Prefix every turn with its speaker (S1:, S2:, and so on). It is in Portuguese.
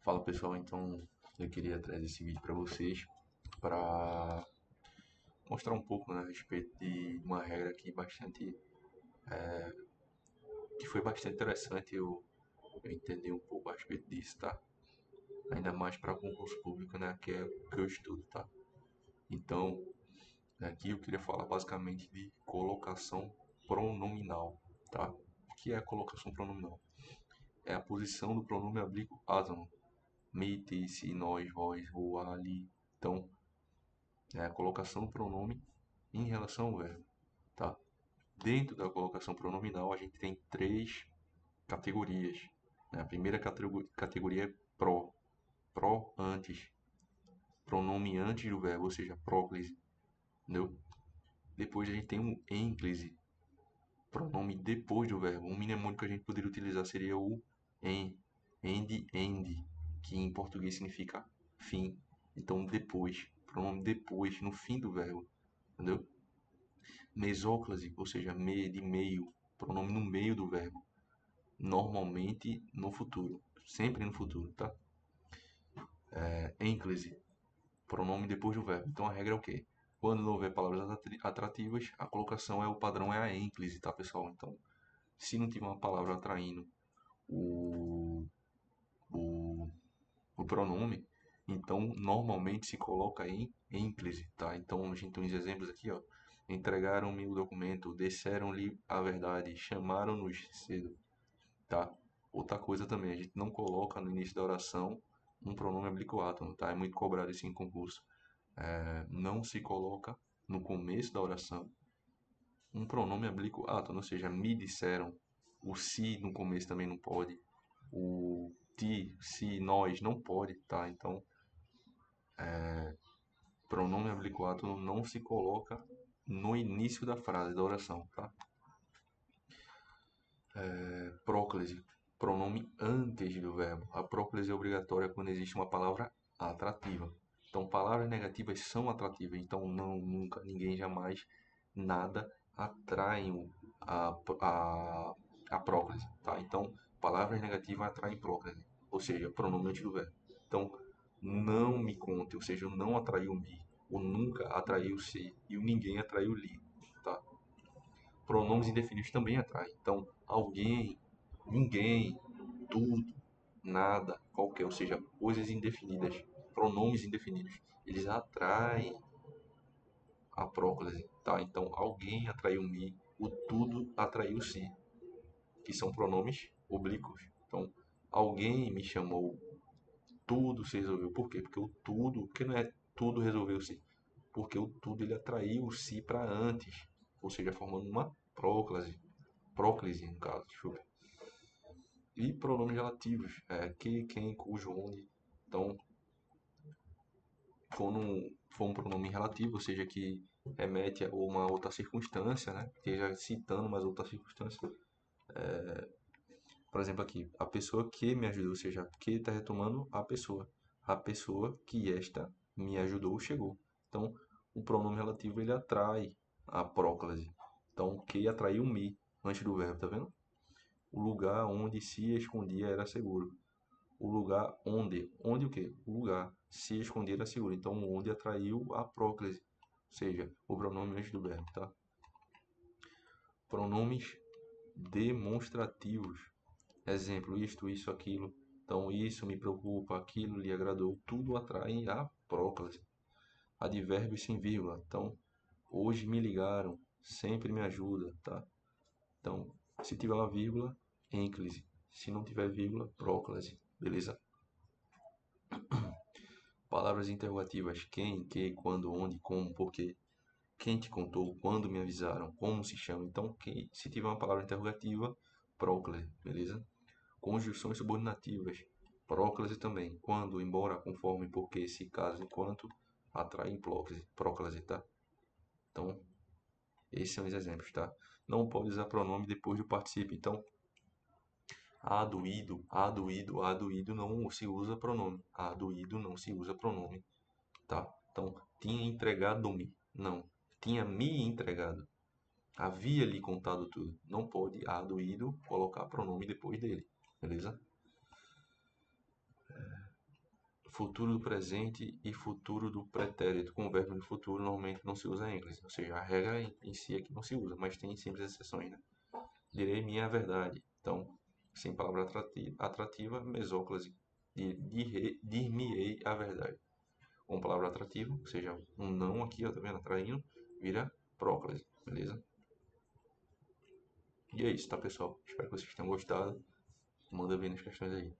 S1: Fala pessoal, então eu queria trazer esse vídeo para vocês para mostrar um pouco, né, a respeito de uma regra aqui que foi bastante interessante eu entender um pouco a respeito disso, tá? Ainda mais para concurso público, né, que é o que eu estudo, tá? Então, aqui eu queria falar basicamente de colocação pronominal, tá? O que é a colocação pronominal? É a posição do pronome oblíquo átono. Me, ti, si, nós, vós, ou, ali. Então, é a colocação do pronome em relação ao verbo, tá? Dentro da colocação pronominal, a gente tem três categorias, né? A primeira categoria é pro antes, pronome antes do verbo, ou seja, próclise, entendeu? Depois a gente tem um ênclise, pronome depois do verbo. Um mnemônico que a gente poderia utilizar seria o en, end, que em português significa fim. Então, depois, pronome depois, no fim do verbo, entendeu? Mesóclase, ou seja, de meio, pronome no meio do verbo, normalmente no futuro, sempre no futuro, tá? Ênclise, pronome depois do verbo. Então a regra é o quê? Quando não houver palavras atrativas, a colocação o padrão é a ênclise, tá, pessoal? Então, se não tiver uma palavra atraindo o, o, o pronome, então normalmente se coloca em ênclise, tá? Então a gente tem uns exemplos aqui, ó. Entregaram-me o documento, disseram-lhe a verdade, chamaram-nos cedo, tá? Outra coisa também, a gente não coloca no início da oração um pronome oblíquo átono, tá? É muito cobrado isso em concurso. Não se coloca no começo da oração um pronome oblíquo átono, ou seja, me disseram. O se no começo também não pode. O ti, se, nós não pode, tá? Então, pronome oblíquo átono não se coloca no início da frase, da oração, tá? Próclise, pronome antes do verbo. A próclise é obrigatória quando existe uma palavra atrativa. Então, palavras negativas são atrativas. Então, não, nunca, ninguém, jamais, nada atraem a, a próclise. Tá? Então, palavras negativas atraem próclise. Ou seja, pronome antes do verbo. Então, não me conte, ou seja, o não atraiu me. O nunca atraiu se. E o ninguém atraiu li. Tá? Pronomes indefinidos também atraem. Então, alguém, ninguém, tudo, nada, qualquer, ou seja, coisas indefinidas, pronomes indefinidos, eles atraem a próclise, tá? Então, alguém atraiu me, o tudo atraiu si, que são pronomes oblíquos. Então, alguém me chamou, tudo se resolveu. Por quê? Porque o tudo, porque não é tudo resolveu-se, porque o tudo ele atraiu o si para antes, ou seja, formando uma próclise no caso, deixa eu ver. E pronomes relativos, que, quem, cujo, onde. Então, for um pronome relativo, ou seja, que remete a uma outra circunstância, né? Esteja citando mais outra circunstância. Por exemplo, aqui, a pessoa que me ajudou, ou seja, que está retomando a pessoa. A pessoa que esta me ajudou chegou. Então, o pronome relativo ele atrai a próclise. Então, que atraiu me antes do verbo, tá vendo? O lugar onde se escondia era seguro. O lugar onde o quê? O lugar se escondia era seguro. Então, onde atraiu a próclise, ou seja, o pronome antes do verbo, tá? Pronomes demonstrativos. Exemplo, isto, isso, aquilo. Então, isso me preocupa, aquilo lhe agradou. Tudo atrai a próclise. Advérbios sem vírgula. Então, hoje me ligaram, sempre me ajuda, tá? Então, se tiver uma vírgula, ênclise. Se não tiver vírgula, próclise. Beleza? Palavras interrogativas: quem, que, quando, onde, como, porquê. Quem te contou, quando me avisaram, como se chama. Então, se tiver uma palavra interrogativa, próclise, beleza? Conjunções subordinativas, próclise também. Quando, embora, conforme, porque, se, caso, enquanto, atrai próclise, tá? Então, esses são os exemplos, tá? Não pode usar pronome depois do particípio. Então, aduído não se usa pronome. Aduído não se usa pronome, tá? Então, tinha entregado-me. Não. Tinha me entregado. Havia lhe contado tudo. Não pode aduído colocar pronome depois dele. Beleza? futuro do presente e futuro do pretérito. Com o verbo no futuro, normalmente não se usa ênclise. Ou seja, a regra em si é que não se usa, mas tem simples exceções, né? Direi minha verdade. Então, sem palavra atrativa, mesóclise. Dir-me-ei a verdade. Com palavra atrativa, ou seja, um não aqui, ó, tá vendo? Atraindo, vira próclise, beleza? E é isso, tá, pessoal? Espero que vocês tenham gostado. Manda ver nas questões aí.